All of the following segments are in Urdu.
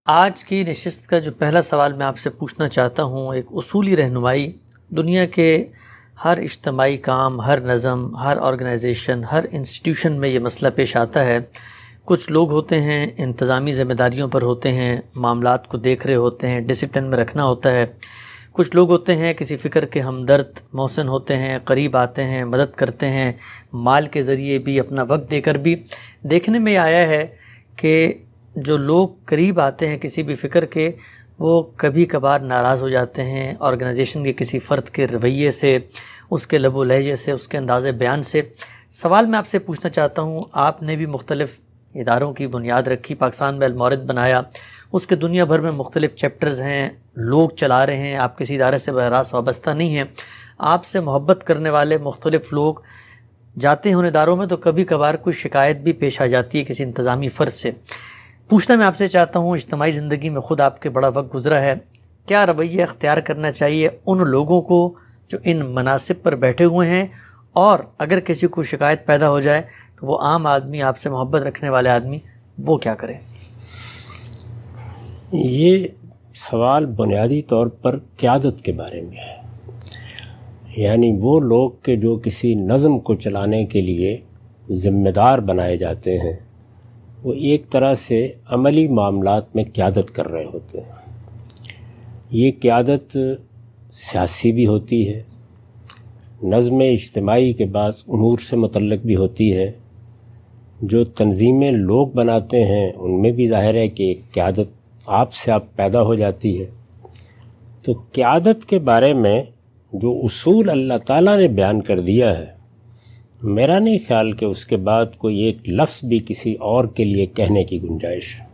آج کی نشست کا جو پہلا سوال میں آپ سے پوچھنا چاہتا ہوں، ایک اصولی رہنمائی دنیا کے ہر اجتماعی کام، ہر نظم، ہر آرگنائزیشن، ہر انسٹیٹیوشن میں یہ مسئلہ پیش آتا ہے۔ کچھ لوگ ہوتے ہیں انتظامی ذمہ داریوں پر ہوتے ہیں، معاملات کو دیکھ رہے ہوتے ہیں، ڈسپلن میں رکھنا ہوتا ہے۔ کچھ لوگ ہوتے ہیں کسی فکر کے ہمدرد، محسن ہوتے ہیں، قریب آتے ہیں، مدد کرتے ہیں، مال کے ذریعے بھی، اپنا وقت دے کر بھی۔ دیکھنے میں آیا ہے کہ جو لوگ قریب آتے ہیں کسی بھی فکر کے، وہ کبھی کبھار ناراض ہو جاتے ہیں آرگنائزیشن کے کسی فرد کے رویے سے، اس کے لب و لہجے سے، اس کے انداز بیان سے۔ سوال میں آپ سے پوچھنا چاہتا ہوں، آپ نے بھی مختلف اداروں کی بنیاد رکھی، پاکستان میں المورد بنایا، اس کے دنیا بھر میں مختلف چیپٹرز ہیں، لوگ چلا رہے ہیں، آپ کسی ادارے سے براہ راست وابستہ نہیں ہیں۔ آپ سے محبت کرنے والے مختلف لوگ جاتے ہیں ان اداروں میں، تو کبھی کبھار کوئی شکایت بھی پیش آ جاتی ہے کسی انتظامی فرد سے۔ پوچھنا میں آپ سے چاہتا ہوں، اجتماعی زندگی میں خود آپ کے بڑا وقت گزرا ہے، کیا رویہ اختیار کرنا چاہیے ان لوگوں کو جو ان مناصب پر بیٹھے ہوئے ہیں، اور اگر کسی کو شکایت پیدا ہو جائے تو وہ عام آدمی، آپ سے محبت رکھنے والے آدمی، وہ کیا کرے؟ یہ سوال بنیادی طور پر قیادت کے بارے میں ہے، یعنی وہ لوگ کہ جو کسی نظم کو چلانے کے لیے ذمہ دار بنائے جاتے ہیں، وہ ایک طرح سے عملی معاملات میں قیادت کر رہے ہوتے ہیں۔ یہ قیادت سیاسی بھی ہوتی ہے، نظم اجتماعی کے بعض امور سے متعلق بھی ہوتی ہے۔ جو تنظیمیں لوگ بناتے ہیں ان میں بھی ظاہر ہے کہ ایک قیادت آپ سے آپ پیدا ہو جاتی ہے۔ تو قیادت کے بارے میں جو اصول اللہ تعالیٰ نے بیان کر دیا ہے، میرا نہیں خیال کہ اس کے بعد کوئی ایک لفظ بھی کسی اور کے لیے کہنے کی گنجائش ہے۔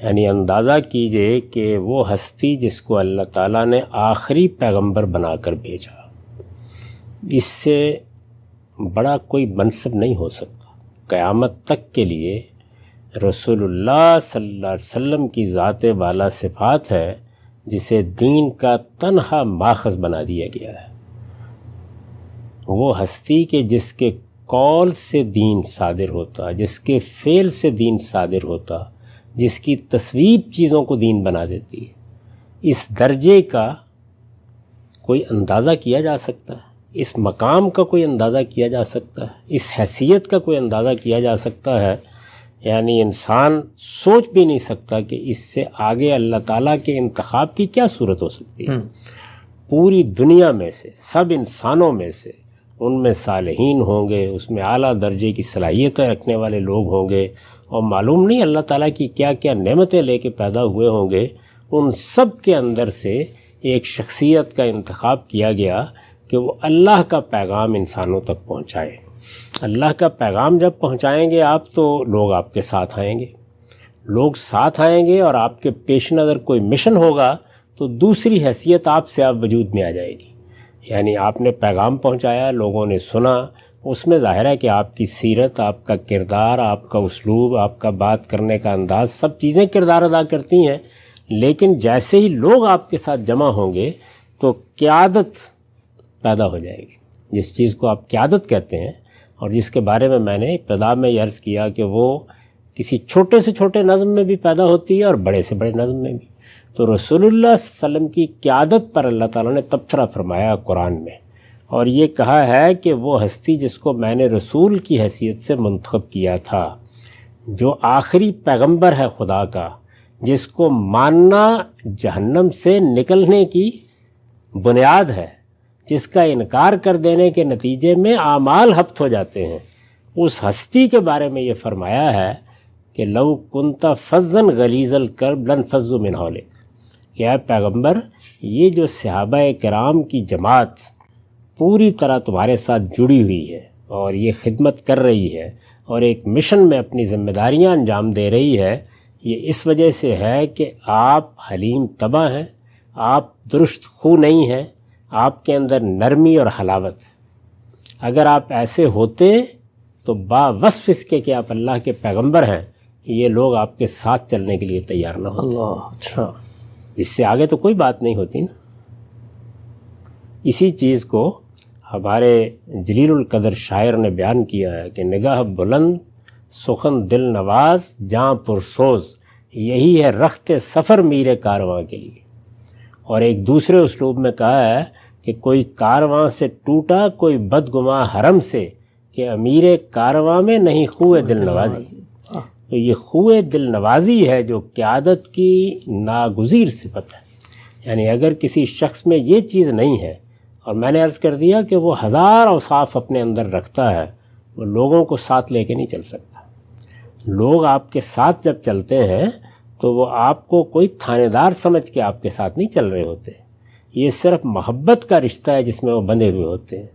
یعنی اندازہ کیجئے کہ وہ ہستی جس کو اللہ تعالیٰ نے آخری پیغمبر بنا کر بھیجا، اس سے بڑا کوئی منصب نہیں ہو سکتا۔ قیامت تک کے لیے رسول اللہ صلی اللہ علیہ وسلم کی ذات والا صفات ہے جسے دین کا تنہا ماخذ بنا دیا گیا ہے۔ وہ ہستی کہ جس کے قول سے دین صادر ہوتا، جس کے فعل سے دین صادر ہوتا، جس کی تصویب چیزوں کو دین بنا دیتی ہے، اس درجے کا کوئی اندازہ کیا جا سکتا ہے، اس مقام کا کوئی اندازہ کیا جا سکتا ہے، اس حیثیت کا کوئی اندازہ کیا جا سکتا ہے؟ یعنی انسان سوچ بھی نہیں سکتا کہ اس سے آگے اللہ تعالیٰ کے انتخاب کی کیا صورت ہو سکتی ہے۔ پوری دنیا میں سے، سب انسانوں میں سے، ان میں صالحین ہوں گے، اس میں اعلیٰ درجے کی صلاحیتیں رکھنے والے لوگ ہوں گے، اور معلوم نہیں اللہ تعالیٰ کی کیا کیا نعمتیں لے کے پیدا ہوئے ہوں گے۔ ان سب کے اندر سے ایک شخصیت کا انتخاب کیا گیا کہ وہ اللہ کا پیغام انسانوں تک پہنچائے۔ اللہ کا پیغام جب پہنچائیں گے آپ، تو لوگ آپ کے ساتھ آئیں گے، لوگ ساتھ آئیں گے، اور آپ کے پیش نظر کوئی مشن ہوگا تو دوسری حیثیت آپ سے آپ وجود میں آ جائے گی۔ یعنی آپ نے پیغام پہنچایا، لوگوں نے سنا، اس میں ظاہر ہے کہ آپ کی سیرت، آپ کا کردار، آپ کا اسلوب، آپ کا بات کرنے کا انداز، سب چیزیں کردار ادا کرتی ہیں۔ لیکن جیسے ہی لوگ آپ کے ساتھ جمع ہوں گے تو قیادت پیدا ہو جائے گی۔ جس چیز کو آپ قیادت کہتے ہیں، اور جس کے بارے میں میں نے ابتدا میں یہ عرض کیا کہ وہ کسی چھوٹے سے چھوٹے نظم میں بھی پیدا ہوتی ہے اور بڑے سے بڑے نظم میں بھی۔ تو رسول اللہ صلی اللہ علیہ وسلم کی قیادت پر اللہ تعالیٰ نے تبصرہ فرمایا قرآن میں، اور یہ کہا ہے کہ وہ ہستی جس کو میں نے رسول کی حیثیت سے منتخب کیا تھا، جو آخری پیغمبر ہے خدا کا، جس کو ماننا جہنم سے نکلنے کی بنیاد ہے، جس کا انکار کر دینے کے نتیجے میں اعمال ہبط ہو جاتے ہیں، اس ہستی کے بارے میں یہ فرمایا ہے کہ لو کنت فظا غلیظ القلب لانفضوا من حولک، کہ اے پیغمبر، یہ جو صحابہ کرام کی جماعت پوری طرح تمہارے ساتھ جڑی ہوئی ہے اور یہ خدمت کر رہی ہے اور ایک مشن میں اپنی ذمہ داریاں انجام دے رہی ہے، یہ اس وجہ سے ہے کہ آپ حلیم طبع ہیں، آپ درست خو نہیں ہیں، آپ کے اندر نرمی اور حلاوت ہے۔ اگر آپ ایسے ہوتے تو باوصف اس کے کہ آپ اللہ کے پیغمبر ہیں، یہ لوگ آپ کے ساتھ چلنے کے لیے تیار نہ ہوتے۔ اللہ، اچھا، اس سے آگے تو کوئی بات نہیں ہوتی نا۔ اسی چیز کو ہمارے جلیل القدر شاعر نے بیان کیا ہے کہ نگاہ بلند، سخن دل نواز، جاں پرسوز، یہی ہے رخت سفر میر کارواں کے لیے. اور ایک دوسرے اسلوب میں کہا ہے کہ کوئی کارواں سے ٹوٹا کوئی بدگماں حرم سے کہ امیر کارواں میں نہیں خوئے دل نوازی. تو یہ خوئے دل نوازی ہے جو قیادت کی ناگزیر صفت ہے. یعنی اگر کسی شخص میں یہ چیز نہیں ہے، اور میں نے عرض کر دیا کہ وہ ہزار اوصاف اپنے اندر رکھتا ہے، وہ لوگوں کو ساتھ لے کے نہیں چل سکتا. لوگ آپ کے ساتھ جب چلتے ہیں تو وہ آپ کو کوئی تھانے دار سمجھ کے آپ کے ساتھ نہیں چل رہے ہوتے. یہ صرف محبت کا رشتہ ہے جس میں وہ بندھے ہوئے ہوتے ہیں.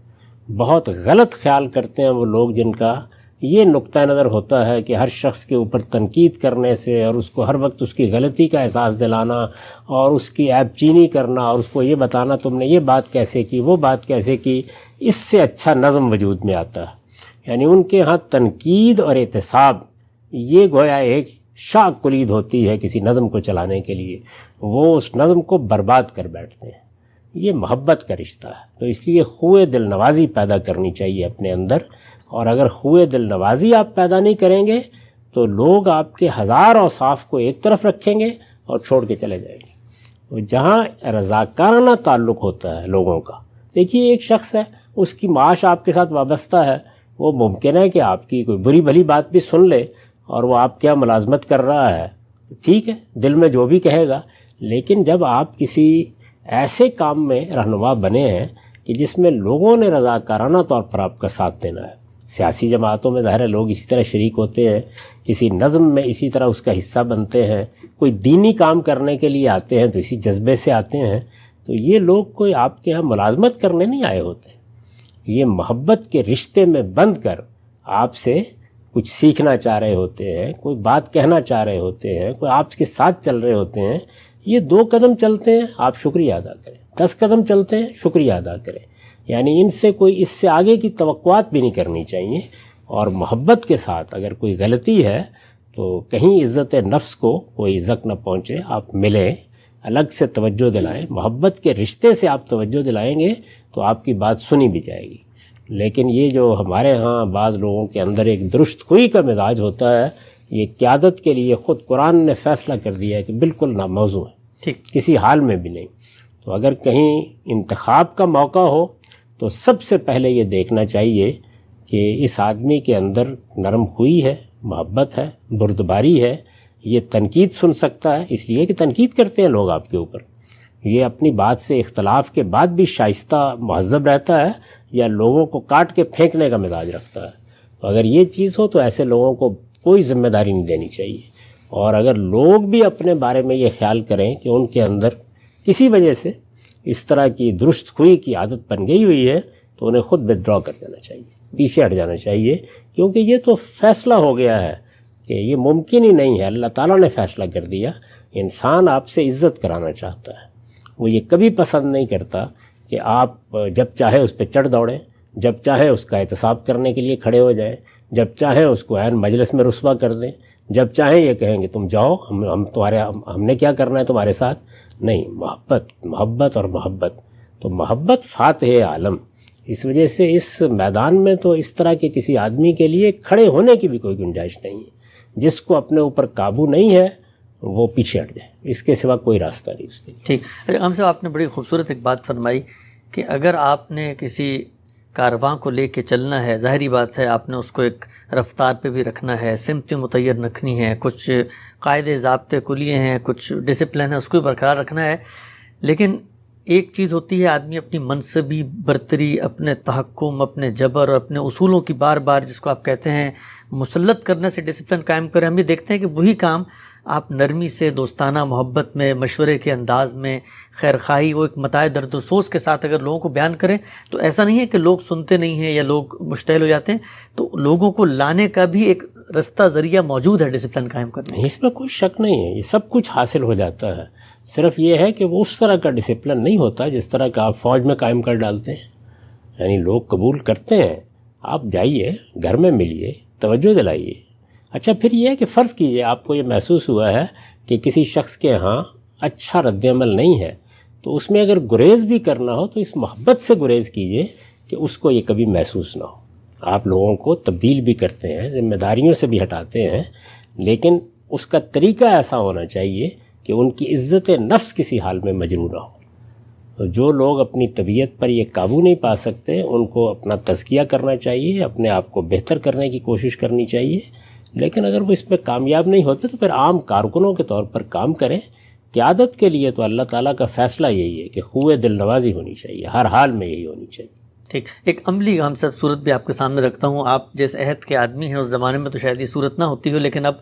بہت غلط خیال کرتے ہیں وہ لوگ جن کا یہ نقطہ نظر ہوتا ہے کہ ہر شخص کے اوپر تنقید کرنے سے اور اس کو ہر وقت اس کی غلطی کا احساس دلانا اور اس کی عیب چینی کرنا اور اس کو یہ بتانا تم نے یہ بات کیسے کی، وہ بات کیسے کی، اس سے اچھا نظم وجود میں آتا ہے. یعنی ان کے ہاں تنقید اور احتساب یہ گویا ایک شاخ کلید ہوتی ہے کسی نظم کو چلانے کے لیے. وہ اس نظم کو برباد کر بیٹھتے ہیں. یہ محبت کا رشتہ ہے. تو اس لیے خوئے دل نوازی پیدا کرنی چاہیے اپنے اندر. اور اگر خوئے دل نوازی آپ پیدا نہیں کریں گے تو لوگ آپ کے ہزار اوصاف کو ایک طرف رکھیں گے اور چھوڑ کے چلے جائیں گے. تو جہاں رضاکارانہ تعلق ہوتا ہے لوگوں کا، دیکھیے ایک شخص ہے، اس کی معاش آپ کے ساتھ وابستہ ہے، وہ ممکن ہے کہ آپ کی کوئی بری بھلی بات بھی سن لے اور وہ آپ کیا ملازمت کر رہا ہے، ٹھیک ہے، دل میں جو بھی کہے گا. لیکن جب آپ کسی ایسے کام میں رہنما بنے ہیں کہ جس میں لوگوں نے رضاکارانہ طور پر آپ کا ساتھ دینا ہے، سیاسی جماعتوں میں ظاہر ہے لوگ اسی طرح شریک ہوتے ہیں، کسی نظم میں اسی طرح اس کا حصہ بنتے ہیں، کوئی دینی کام کرنے کے لیے آتے ہیں تو اسی جذبے سے آتے ہیں. تو یہ لوگ کوئی آپ کے ہاں ملازمت کرنے نہیں آئے ہوتے، یہ محبت کے رشتے میں بند کر آپ سے کچھ سیکھنا چاہ رہے ہوتے ہیں، کوئی بات کہنا چاہ رہے ہوتے ہیں، کوئی آپ کے ساتھ چل رہے ہوتے ہیں. یہ 2 قدم چلتے ہیں آپ شکریہ ادا کریں، 10 قدم چلتے ہیں شکریہ ادا کریں. یعنی ان سے کوئی اس سے آگے کی توقعات بھی نہیں کرنی چاہیے. اور محبت کے ساتھ اگر کوئی غلطی ہے تو کہیں عزت نفس کو کوئی عزت نہ پہنچے، آپ ملیں، الگ سے توجہ دلائیں. محبت کے رشتے سے آپ توجہ دلائیں گے تو آپ کی بات سنی بھی جائے گی. لیکن یہ جو ہمارے ہاں بعض لوگوں کے اندر ایک درست خوئی کا مزاج ہوتا ہے، یہ قیادت کے لیے خود قرآن نے فیصلہ کر دیا ہے کہ بالکل ناموزوں ہے، ٹھیک، کسی حال میں بھی نہیں. تو اگر کہیں انتخاب کا موقع ہو تو سب سے پہلے یہ دیکھنا چاہیے کہ اس آدمی کے اندر نرم خوئی ہے، محبت ہے، بردباری ہے، یہ تنقید سن سکتا ہے، اس لیے کہ تنقید کرتے ہیں لوگ آپ کے اوپر. یہ اپنی بات سے اختلاف کے بعد بھی شائستہ مہذب رہتا ہے یا لوگوں کو کاٹ کے پھینکنے کا مزاج رکھتا ہے. تو اگر یہ چیز ہو تو ایسے لوگوں کو کوئی ذمہ داری نہیں دینی چاہیے. اور اگر لوگ بھی اپنے بارے میں یہ خیال کریں کہ ان کے اندر کسی وجہ سے اس طرح کی درست خوئی کی عادت بن گئی ہوئی ہے تو انہیں خود ودرا کر دینا چاہیے، پیچھے ہٹ جانا چاہیے. کیونکہ یہ تو فیصلہ ہو گیا ہے کہ یہ ممکن ہی نہیں ہے. اللہ تعالیٰ نے فیصلہ کر دیا. انسان آپ سے عزت کرانا چاہتا ہے، وہ یہ کبھی پسند نہیں کرتا کہ آپ جب چاہے اس پہ چڑھ دوڑیں، جب چاہے اس کا احتساب کرنے کے لیے کھڑے ہو جائیں، جب چاہیں اس کو عین مجلس میں رسوا کر دیں، جب چاہیں یہ کہیں کہ تم جاؤ، ہم نے کیا کرنا ہے تمہارے ساتھ. نہیں، محبت اور محبت. تو محبت فاتح عالم. اس وجہ سے اس میدان میں تو اس طرح کے کسی آدمی کے لیے کھڑے ہونے کی بھی کوئی گنجائش نہیں ہے. جس کو اپنے اوپر قابو نہیں ہے وہ پیچھے ہٹ جائے، اس کے سوا کوئی راستہ نہیں اس کے لیے. ٹھیک. ہم صاحب آپ نے بڑی خوبصورت ایک بات فرمائی کہ اگر آپ نے کسی کارواں کو لے کے چلنا ہے، ظاہری بات ہے آپ نے اس کو ایک رفتار پہ بھی رکھنا ہے، سمت متعین رکھنی ہے، کچھ قاعدے ضابطے کلیے ہیں، کچھ ڈسپلن ہے، اس کو بھی برقرار رکھنا ہے. لیکن ایک چیز ہوتی ہے آدمی اپنی منصبی برتری، اپنے تحکم، اپنے جبر اور اپنے اصولوں کی بار بار جس کو آپ کہتے ہیں مسلط کرنے سے ڈسپلن قائم کریں. ہم یہ دیکھتے ہیں کہ وہی کام آپ نرمی سے، دوستانہ محبت میں، مشورے کے انداز میں، خیر خواہی، وہ ایک متاع درد و سوز کے ساتھ اگر لوگوں کو بیان کریں تو ایسا نہیں ہے کہ لوگ سنتے نہیں ہیں یا لوگ مشتعل ہو جاتے ہیں. تو لوگوں کو لانے کا بھی ایک رستہ، ذریعہ موجود ہے ڈسپلن قائم کرنے. اس میں کوئی شک نہیں ہے، یہ سب کچھ حاصل ہو جاتا ہے. صرف یہ ہے کہ وہ اس طرح کا ڈسپلن نہیں ہوتا جس طرح کا آپ فوج میں قائم کر ڈالتے ہیں. یعنی لوگ قبول کرتے ہیں، آپ جائیے، گھر میں ملیے، توجہ دلائیے. اچھا، پھر یہ ہے کہ فرض کیجئے آپ کو یہ محسوس ہوا ہے کہ کسی شخص کے ہاں اچھا رد عمل نہیں ہے، تو اس میں اگر گریز بھی کرنا ہو تو اس محبت سے گریز کیجئے کہ اس کو یہ کبھی محسوس نہ ہو. آپ لوگوں کو تبدیل بھی کرتے ہیں، ذمہ داریوں سے بھی ہٹاتے ہیں، لیکن اس کا طریقہ ایسا ہونا چاہیے کہ ان کی عزت نفس کسی حال میں مجروح نہ ہو. تو جو لوگ اپنی طبیعت پر یہ قابو نہیں پا سکتے ان کو اپنا تزکیہ کرنا چاہیے، اپنے آپ کو بہتر کرنے کی کوشش کرنی چاہیے. لیکن اگر وہ اس میں کامیاب نہیں ہوتے تو پھر عام کارکنوں کے طور پر کام کریں. قیادت کے لیے تو اللہ تعالیٰ کا فیصلہ یہی ہے کہ خوئے دل نوازی ہونی چاہیے، ہر حال میں یہی ہونی چاہیے. ٹھیک، ایک عملی ہم سب صورت بھی آپ کے سامنے رکھتا ہوں. آپ جیسے عہد کے آدمی ہیں، اس زمانے میں تو شاید یہ صورت نہ ہوتی ہو، لیکن اب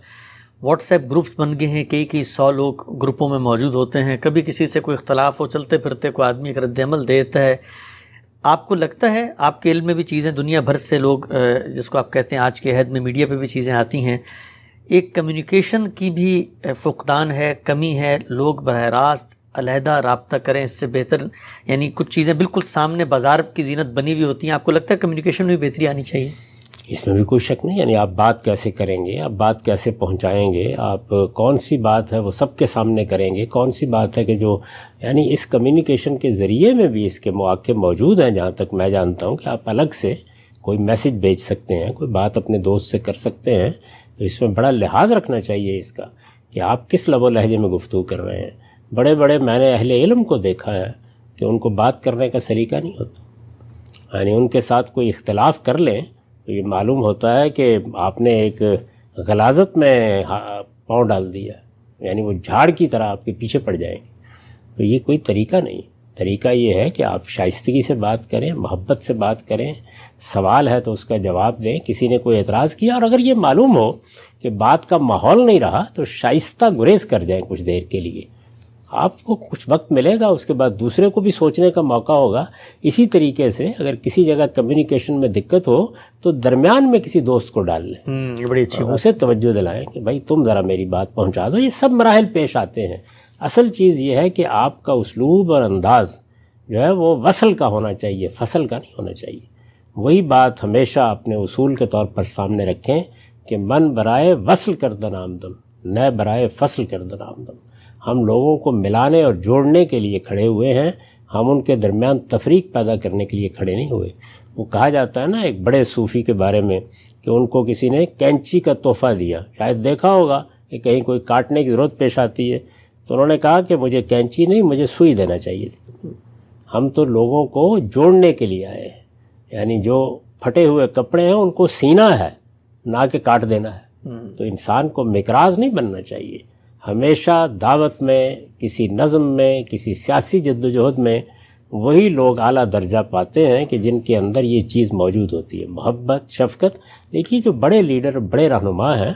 واٹس ایپ گروپس بن گئے ہیں، کئی 100 لوگ گروپوں میں موجود ہوتے ہیں. کبھی کسی سے کوئی اختلاف ہو، چلتے پھرتے کوئی آدمی ایک رد عمل دیتا ہے. آپ کو لگتا ہے آپ کے علم میں بھی چیزیں دنیا بھر سے لوگ جس کو آپ کہتے ہیں آج کے عہد میں میڈیا پہ بھی چیزیں آتی ہیں، ایک کمیونیکیشن کی بھی فقدان ہے، کمی ہے، لوگ براہ راست علیحدہ رابطہ کریں اس سے بہتر، یعنی کچھ چیزیں بالکل سامنے بازار کی زینت بنی ہوئی ہوتی ہیں. آپ کو لگتا ہے کمیونیکیشن میں بہتری آنی چاہیے؟ اس میں بھی کوئی شک نہیں. یعنی آپ بات کیسے کریں گے، آپ بات کیسے پہنچائیں گے، آپ کون سی بات ہے وہ سب کے سامنے کریں گے، کون سی بات ہے کہ جو یعنی اس کمیونیکیشن کے ذریعے میں بھی اس کے مواقع موجود ہیں. جہاں تک میں جانتا ہوں کہ آپ الگ سے کوئی میسج بھیج سکتے ہیں، کوئی بات اپنے دوست سے کر سکتے ہیں. تو اس میں بڑا لحاظ رکھنا چاہیے اس کا کہ آپ کس لب و لہجے میں گفتگو کر رہے ہیں. بڑے بڑے میں نے اہل علم کو دیکھا ہے کہ ان کو بات کرنے کا سلیقہ نہیں ہوتا. یعنی ان کے ساتھ کوئی اختلاف کر لیں تو یہ معلوم ہوتا ہے کہ آپ نے ایک غلاظت میں پاؤں ڈال دیا، یعنی وہ جھاڑ کی طرح آپ کے پیچھے پڑ جائیں گے. تو یہ کوئی طریقہ نہیں. طریقہ یہ ہے کہ آپ شائستگی سے بات کریں، محبت سے بات کریں، سوال ہے تو اس کا جواب دیں. کسی نے کوئی اعتراض کیا اور اگر یہ معلوم ہو کہ بات کا ماحول نہیں رہا تو شائستہ گریز کر جائیں کچھ دیر کے لیے. آپ کو کچھ وقت ملے گا، اس کے بعد دوسرے کو بھی سوچنے کا موقع ہوگا. اسی طریقے سے اگر کسی جگہ کمیونیکیشن میں دقت ہو تو درمیان میں کسی دوست کو ڈال لیں، بڑی اچھی بات. اسے توجہ دلائیں کہ بھائی تم ذرا میری بات پہنچا دو. یہ سب مراحل پیش آتے ہیں. اصل چیز یہ ہے کہ آپ کا اسلوب اور انداز جو ہے وہ وصل کا ہونا چاہیے، فصل کا نہیں ہونا چاہیے. وہی بات ہمیشہ اپنے اصول کے طور پر سامنے رکھیں کہ من برائے وصل کردن آمدم، نئے برائے فصل کردن آمدم. ہم لوگوں کو ملانے اور جوڑنے کے لیے کھڑے ہوئے ہیں، ہم ان کے درمیان تفریق پیدا کرنے کے لیے کھڑے نہیں ہوئے. وہ کہا جاتا ہے نا ایک بڑے صوفی کے بارے میں کہ ان کو کسی نے کینچی کا تحفہ دیا. شاید دیکھا ہوگا کہ کہیں کوئی کاٹنے کی ضرورت پیش آتی ہے تو انہوں نے کہا کہ مجھے کینچی نہیں، مجھے سوئی دینا چاہیے تھی. ہم تو لوگوں کو جوڑنے کے لیے آئے ہیں. یعنی جو پھٹے ہوئے کپڑے ہیں ان کو سینا ہے، نہ کہ کاٹ دینا ہے. تو انسان کو مکراز نہیں بننا چاہیے. ہمیشہ دعوت میں، کسی نظم میں، کسی سیاسی جدوجہد میں وہی لوگ اعلیٰ درجہ پاتے ہیں کہ جن کے اندر یہ چیز موجود ہوتی ہے، محبت، شفقت. دیکھیے جو بڑے لیڈر، بڑے رہنما ہیں،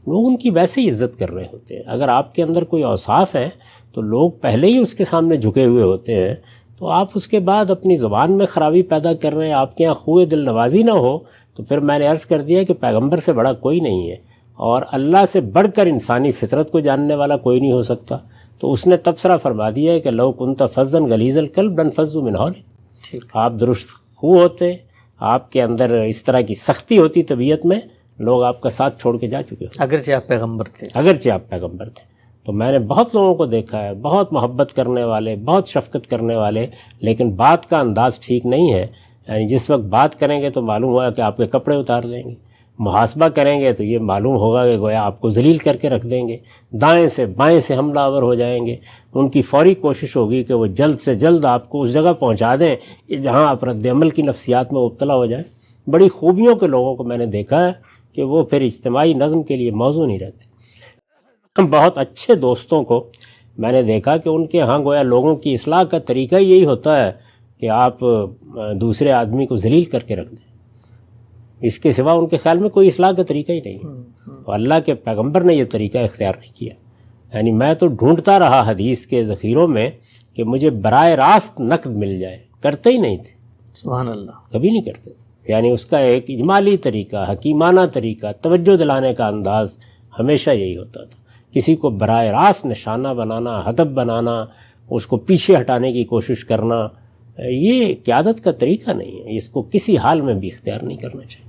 لوگ ان کی ویسے ہی عزت کر رہے ہوتے ہیں. اگر آپ کے اندر کوئی اوصاف ہے تو لوگ پہلے ہی اس کے سامنے جھکے ہوئے ہوتے ہیں. تو آپ اس کے بعد اپنی زبان میں خرابی پیدا کر رہے ہیں، آپ کے یہاں خوئے دل نوازی نہ ہو تو پھر میں نے عرض کر دیا کہ پیغمبر سے بڑا کوئی نہیں ہے اور اللہ سے بڑھ کر انسانی فطرت کو جاننے والا کوئی نہیں ہو سکتا. تو اس نے تبصرہ فرما دیا ہے کہ لو کنت فظا غلیظ القلب لانفضوا من حولک. آپ درست خو ہوتے، آپ کے اندر اس طرح کی سختی ہوتی طبیعت میں، لوگ آپ کا ساتھ چھوڑ کے جا چکے ہوتے، اگرچہ آپ پیغمبر تھے. اگرچہ آپ پیغمبر تھے. تو میں نے بہت لوگوں کو دیکھا ہے، بہت محبت کرنے والے، بہت شفقت کرنے والے، لیکن بات کا انداز ٹھیک نہیں ہے. یعنی جس وقت بات کریں گے تو معلوم ہوا کہ آپ کے کپڑے اتار دیں گے، محاسبہ کریں گے تو یہ معلوم ہوگا کہ گویا آپ کو ذلیل کر کے رکھ دیں گے، دائیں سے بائیں سے حملہ آور ہو جائیں گے. ان کی فوری کوشش ہوگی کہ وہ جلد سے جلد آپ کو اس جگہ پہنچا دیں کہ جہاں آپ رد عمل کی نفسیات میں مبتلا ہو جائیں. بڑی خوبیوں کے لوگوں کو میں نے دیکھا ہے کہ وہ پھر اجتماعی نظم کے لیے موزوں نہیں رہتے. بہت اچھے دوستوں کو میں نے دیکھا کہ ان کے ہاں گویا لوگوں کی اصلاح کا طریقہ یہی ہوتا ہے کہ آپ دوسرے آدمی کو ذلیل کر کے رکھ دیں. اس کے سوا ان کے خیال میں کوئی اصلاح کا طریقہ ہی نہیں. تو اللہ کے پیغمبر نے یہ طریقہ اختیار نہیں کیا. یعنی میں تو ڈھونڈتا رہا حدیث کے ذخیروں میں کہ مجھے براہ راست نقد مل جائے، کرتے ہی نہیں تھے. سبحان اللہ. کبھی نہیں کرتے تھے. یعنی اس کا ایک اجمالی طریقہ، حکیمانہ طریقہ، توجہ دلانے کا انداز ہمیشہ یہی ہوتا تھا. کسی کو براہ راست نشانہ بنانا، ہدف بنانا، اس کو پیچھے ہٹانے کی کوشش کرنا، یہ قیادت کا طریقہ نہیں ہے. اس کو کسی حال میں بھی اختیار نہیں کرنا چاہیے.